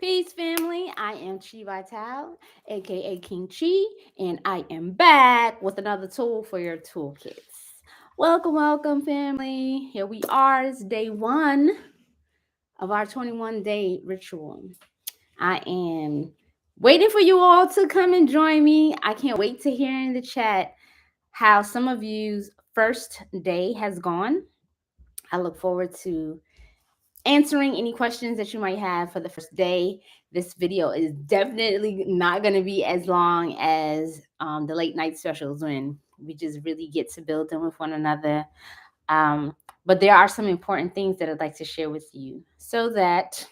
Peace, family. I am Chi Vital, aka King Chi, and I am back with another tool for your toolkits. Welcome, welcome, family. Here we are. It's day one of our 21-day ritual. I am waiting for you all to come and join me. I can't wait to hear in the chat how some of you's first day has gone. I look forward to answering any questions that you might have for the first day. This video is definitely not going to be as long as the late night specials when we just really get to build them with one another. But there are some important things that I'd like to share with you so that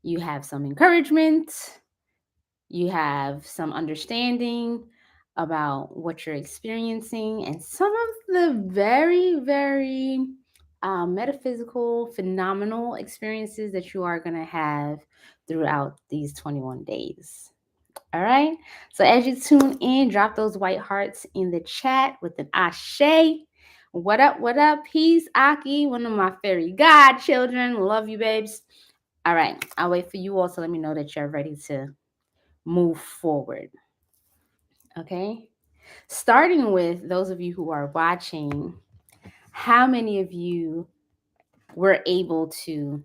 you have some encouragement, you have some understanding about what you're experiencing, and some of the very, very metaphysical, phenomenal experiences that you are going to have throughout these 21 days. All right. So as you tune in, drop those white hearts in the chat with an ashe. What up? What up? Peace, Aki, one of my fairy godchildren. Love you, babes. All right. I'll wait for you all to let me know that you're ready to move forward. Okay. Starting with those of you who are watching, how many of you were able to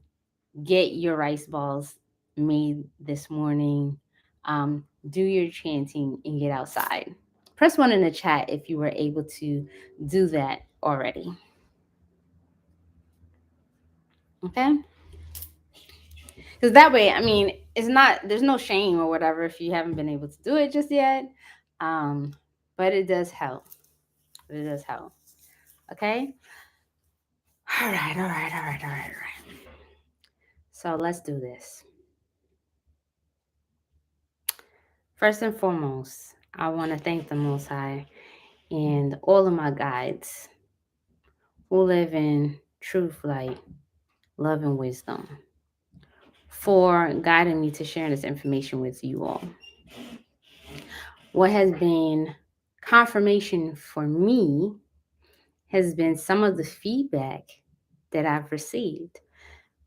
get your rice balls made this morning, do your chanting, and get outside? Press 1 in the chat if you were able to do that already. Okay? Because that way, I mean, there's no shame or whatever if you haven't been able to do it just yet. But it does help. It does help. Okay? All right. So let's do this. First and foremost, I want to thank the Most High and all of my guides who live in truth, light, love, and wisdom for guiding me to share this information with you all. What has been confirmation for me has been some of the feedback that I've received.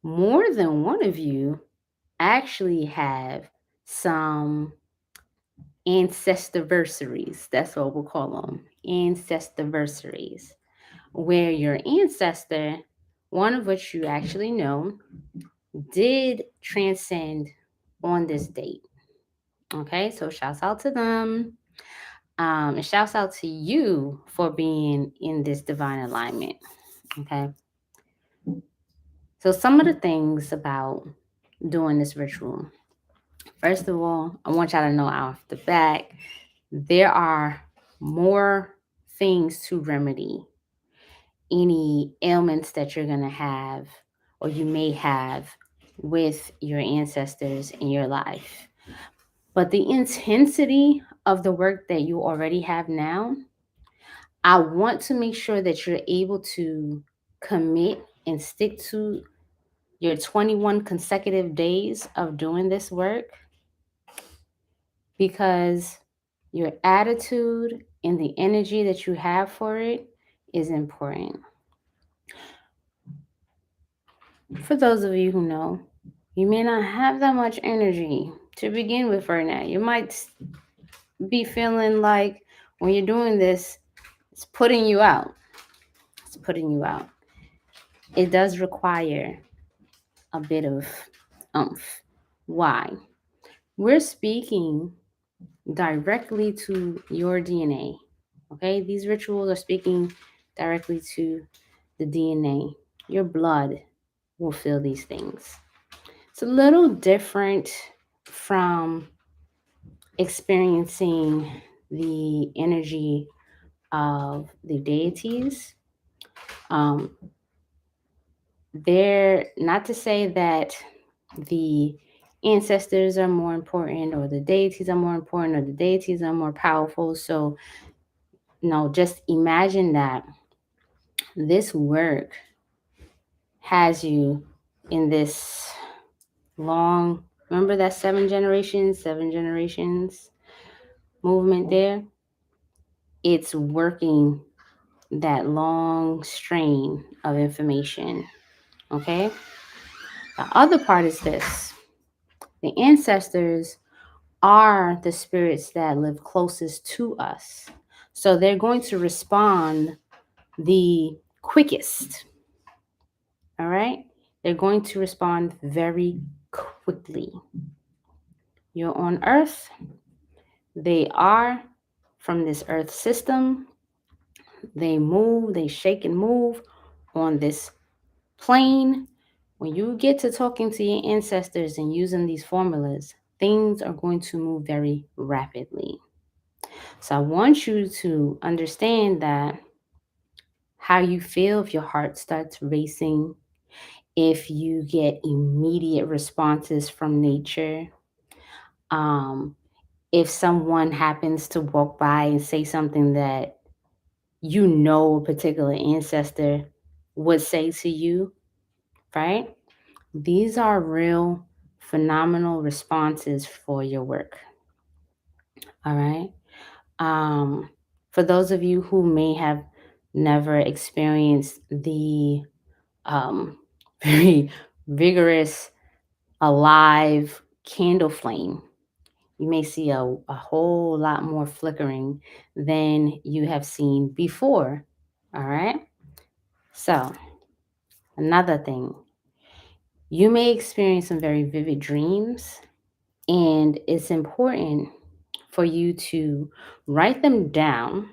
More than one of you actually have some ancestorversaries. That's what we'll call them, ancestorversaries, where your ancestor, one of which you actually know, did transcend on this date. Okay, so shouts out to them. And shouts out to you for being in this divine alignment. Okay. So some of the things about doing this ritual. First of all, I want y'all to know off the bat, there are more things to remedy any ailments that you're going to have or you may have with your ancestors in your life. But the intensity of the work that you already have now, I want to make sure that you're able to commit and stick to your 21 consecutive days of doing this work, because your attitude and the energy that you have for it is important. For those of you who know, you may not have that much energy to begin with right now. You might be feeling like when you're doing this, it's putting you out. It's putting you out. It does require a bit of oomph. Why? We're speaking directly to your DNA. Okay? These rituals are speaking directly to the DNA. Your blood will feel these things. It's a little different from experiencing the energy of the deities. They're not to say that the ancestors are more important or the deities are more important or the deities are more powerful. So, no, just imagine that this work has you in this long, remember that seven generations movement there? It's working that long strain of information. Okay? The other part is this. The ancestors are the spirits that live closest to us. So they're going to respond the quickest. All right? They're going to respond very quickly. You're on Earth. They are from this Earth system. They move, they shake and move on this plane. When you get to talking to your ancestors and using these formulas, things are going to move very rapidly. So I want you to understand that how you feel if your heart starts racing, if you get immediate responses from nature, um, if someone happens to walk by and say something that you know a particular ancestor would say to you, right? These are real phenomenal responses for your work. All right. For those of you who may have never experienced the um, very vigorous, alive candle flame, you may see a whole lot more flickering than you have seen before. All right. So, another thing, you may experience some very vivid dreams, and it's important for you to write them down.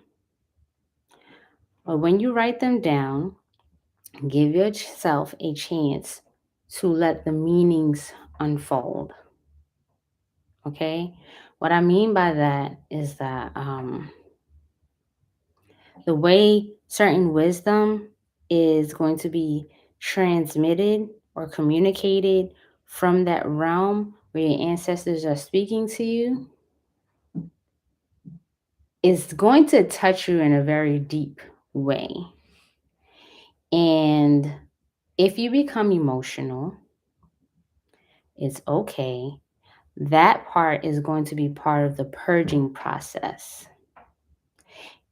But when you write them down, give yourself a chance to let the meanings unfold. Okay? What I mean by that is that the way certain wisdom is going to be transmitted or communicated from that realm where your ancestors are speaking to you is going to touch you in a very deep way. And if you become emotional, it's okay. That part is going to be part of the purging process.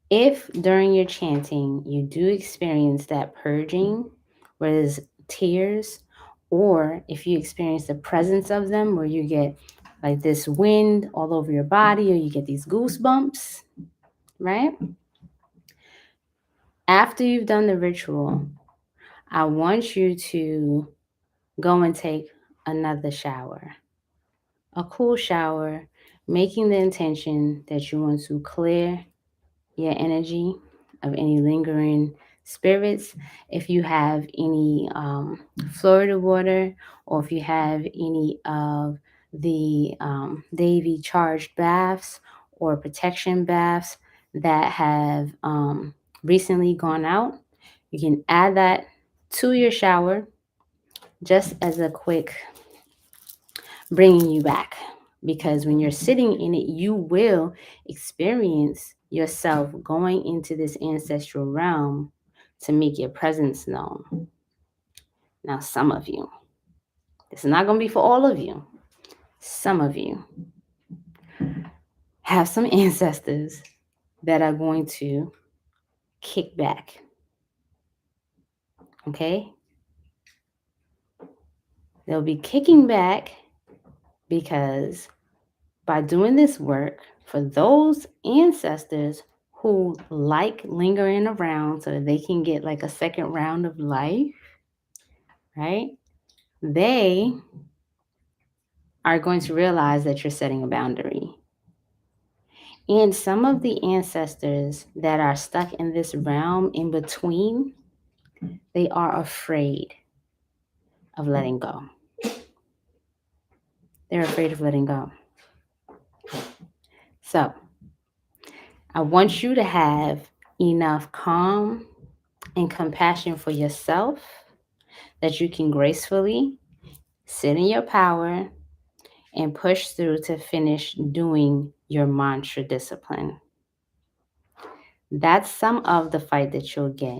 If during your chanting you do experience that purging, where there's tears, or if you experience the presence of them, where you get like this wind all over your body, or you get these goosebumps, right? After you've done the ritual, I want you to go and take another shower, a cool shower, making the intention that you want to clear your energy of any lingering spirits. If you have any Florida water, or if you have any of the Devi charged baths or protection baths that have recently gone out, you can add that to your shower just as a quick bringing you back. Because when you're sitting in it, you will experience yourself going into this ancestral realm to make your presence known. Now, some of you, it's not going to be for all of you. Some of you have some ancestors that are going to kick back. Okay? They'll be kicking back because by doing this work, for those ancestors who like lingering around so that they can get like a second round of life, right? They are going to realize that you're setting a boundary. And some of the ancestors that are stuck in this realm in between, they are afraid of letting go. They're afraid of letting go. So I want you to have enough calm and compassion for yourself that you can gracefully sit in your power and push through to finish doing your mantra discipline. That's some of the fight that you'll get.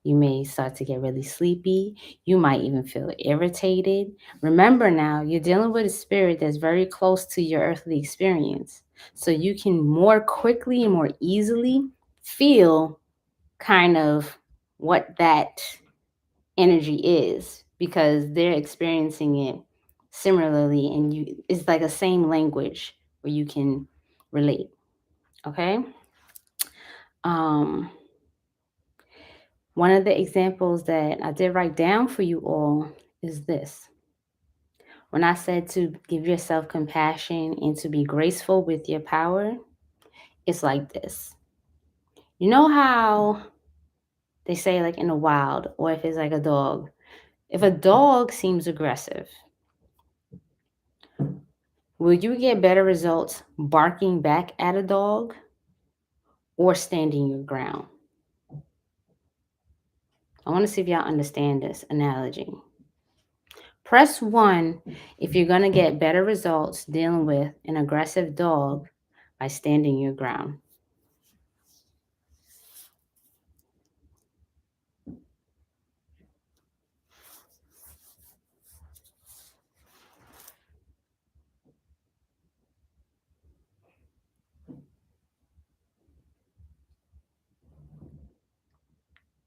You may start to get really sleepy. You might even feel irritated. Remember now, you're dealing with a spirit that's very close to your earthly experience. So you can more quickly and more easily feel kind of what that energy is, because they're experiencing it similarly, and it's like a same language where you can relate. Okay. Um, one of the examples that I did write down for you all is this. When I said to give yourself compassion and to be graceful with your power, it's like this. You know how they say, like in the wild, or if it's like a dog, if a dog seems aggressive, will you get better results barking back at a dog or standing your ground? I want to see if y'all understand this analogy. Press 1 if you're going to get better results dealing with an aggressive dog by standing your ground.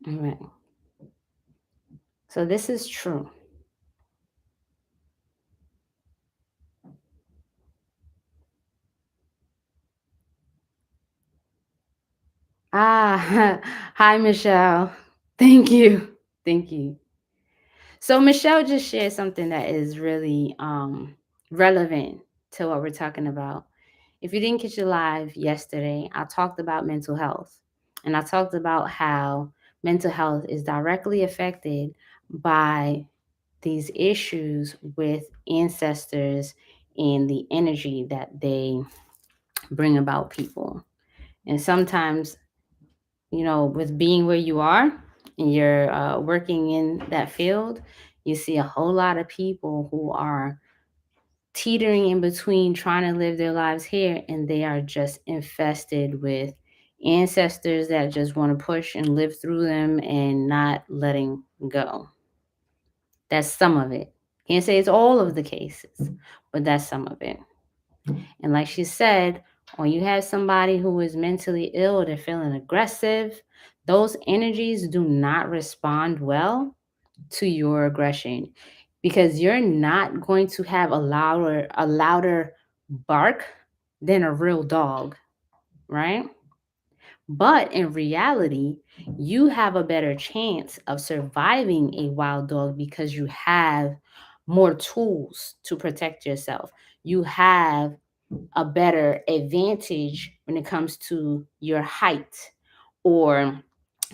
All right. So this is true. Ah, hi, Michelle. Thank you. Thank you. So Michelle just shared something that is really relevant to what we're talking about. If you didn't catch it live yesterday, I talked about mental health. And I talked about how mental health is directly affected by these issues with ancestors and the energy that they bring about people. And sometimes, with being where you are and you're working in that field, you see a whole lot of people who are teetering in between trying to live their lives here, and they are just infested with ancestors that just want to push and live through them and not letting go. That's some of it. Can't say it's all of the cases, but that's some of it. And like she said, when you have somebody who is mentally ill, they're feeling aggressive, those energies do not respond well to your aggression, because you're not going to have a louder bark than a real dog, right? But in reality, you have a better chance of surviving a wild dog because you have more tools to protect yourself. You have a better advantage when it comes to your height, or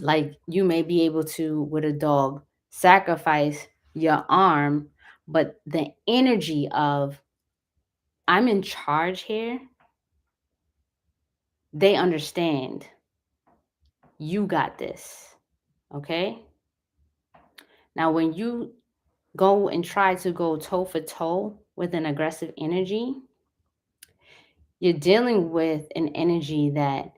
like you may be able to, with a dog, sacrifice your arm, but the energy of I'm in charge here, they understand. You got this. Okay. Now when you go and try to go toe for toe with an aggressive energy, you're dealing with an energy that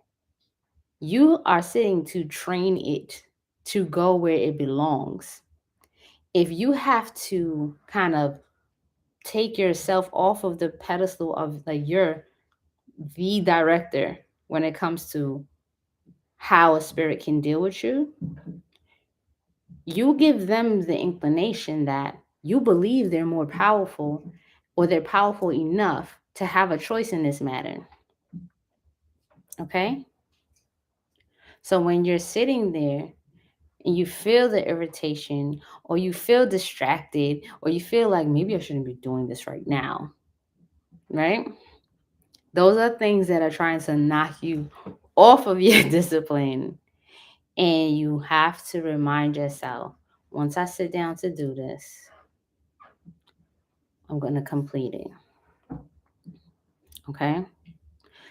you are sitting to train it to go where it belongs. If you have to kind of take yourself off of the pedestal of like you're the director when it comes to how a spirit can deal with you, you give them the inclination that you believe they're more powerful, or they're powerful enough to have a choice in this matter. Okay? So when you're sitting there and you feel the irritation, or you feel distracted, or you feel like maybe I shouldn't be doing this right now, right? Those are things that are trying to knock you off of your discipline. And you have to remind yourself, once I sit down to do this, I'm going to complete it. Okay?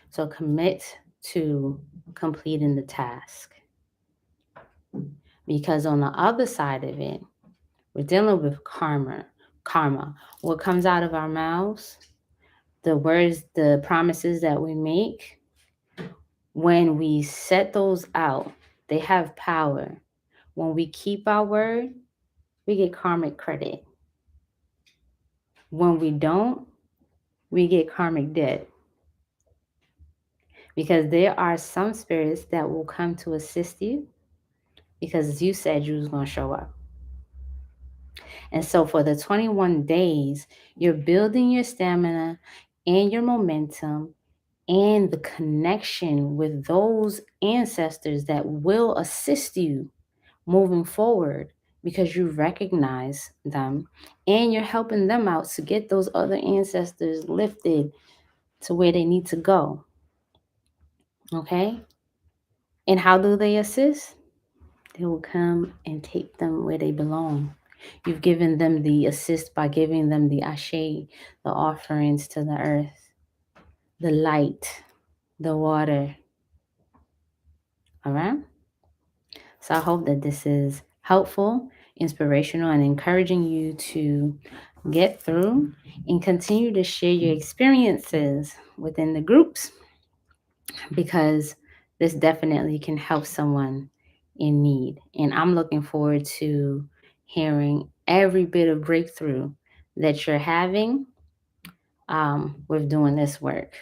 So commit to completing the task. Because on the other side of it, we're dealing with karma. Karma. What comes out of our mouths, the words, the promises that we make, when we set those out, they have power. When we keep our word, we get karmic credit. When we don't, we get karmic debt. Because there are some spirits that will come to assist you because you said you was going to show up. And so for the 21 days, you're building your stamina and your momentum and the connection with those ancestors that will assist you moving forward because you recognize them and you're helping them out to get those other ancestors lifted to where they need to go. Okay? And how do they assist? They will come and take them where they belong. You've given them the assist by giving them the ashe, the offerings to the earth, the light, the water. All right? So I hope that this is helpful, inspirational, and encouraging you to get through and continue to share your experiences within the groups because this definitely can help someone in need. And I'm looking forward to hearing every bit of breakthrough that you're having with doing this work.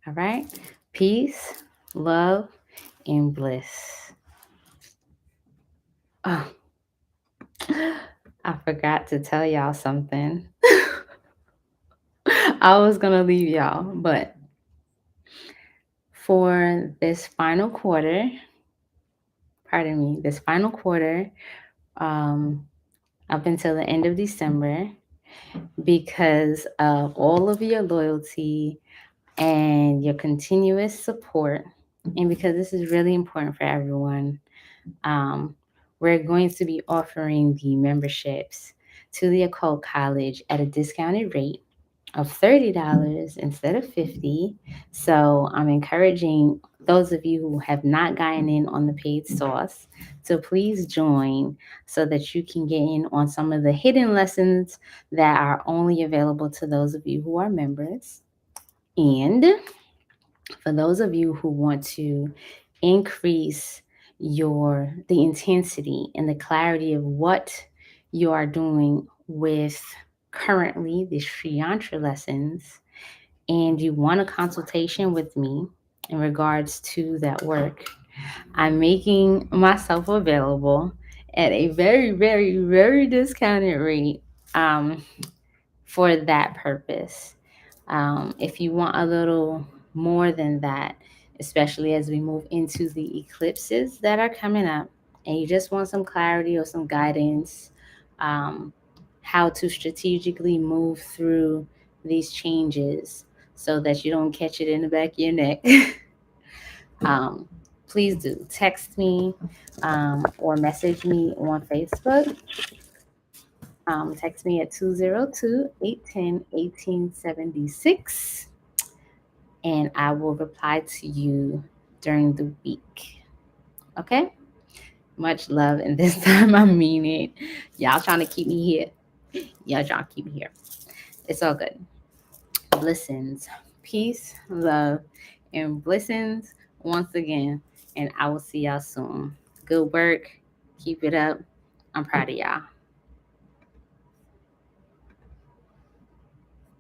All right? Peace, love, and bliss. Oh, I forgot to tell y'all something. I was going to leave y'all, but for this final quarter, up until the end of December, because of all of your loyalty and your continuous support, and because this is really important for everyone, we're going to be offering the memberships to the Occult College at a discounted rate of $30 instead of $50. So I'm encouraging those of you who have not gotten in on the paid source to please join so that you can get in on some of the hidden lessons that are only available to those of you who are members. And for those of you who want to increase the intensity and the clarity of what you are doing with currently the Sri Yantra lessons, and you want a consultation with me in regards to that work, I'm making myself available at a very, very, very discounted rate for that purpose. If you want a little more than that, especially as we move into the eclipses that are coming up, and you just want some clarity or some guidance, how to strategically move through these changes so that you don't catch it in the back of your neck, please do text me or message me on Facebook. Text me at 202-810-1876, and I will reply to you during the week. Okay? Much love, and this time I mean it. Y'all trying to keep me here. Y'all trying to keep me here. It's all good. Blessings, peace, love, and blessings once again. And I will see y'all soon. Good work. Keep it up. I'm proud of y'all.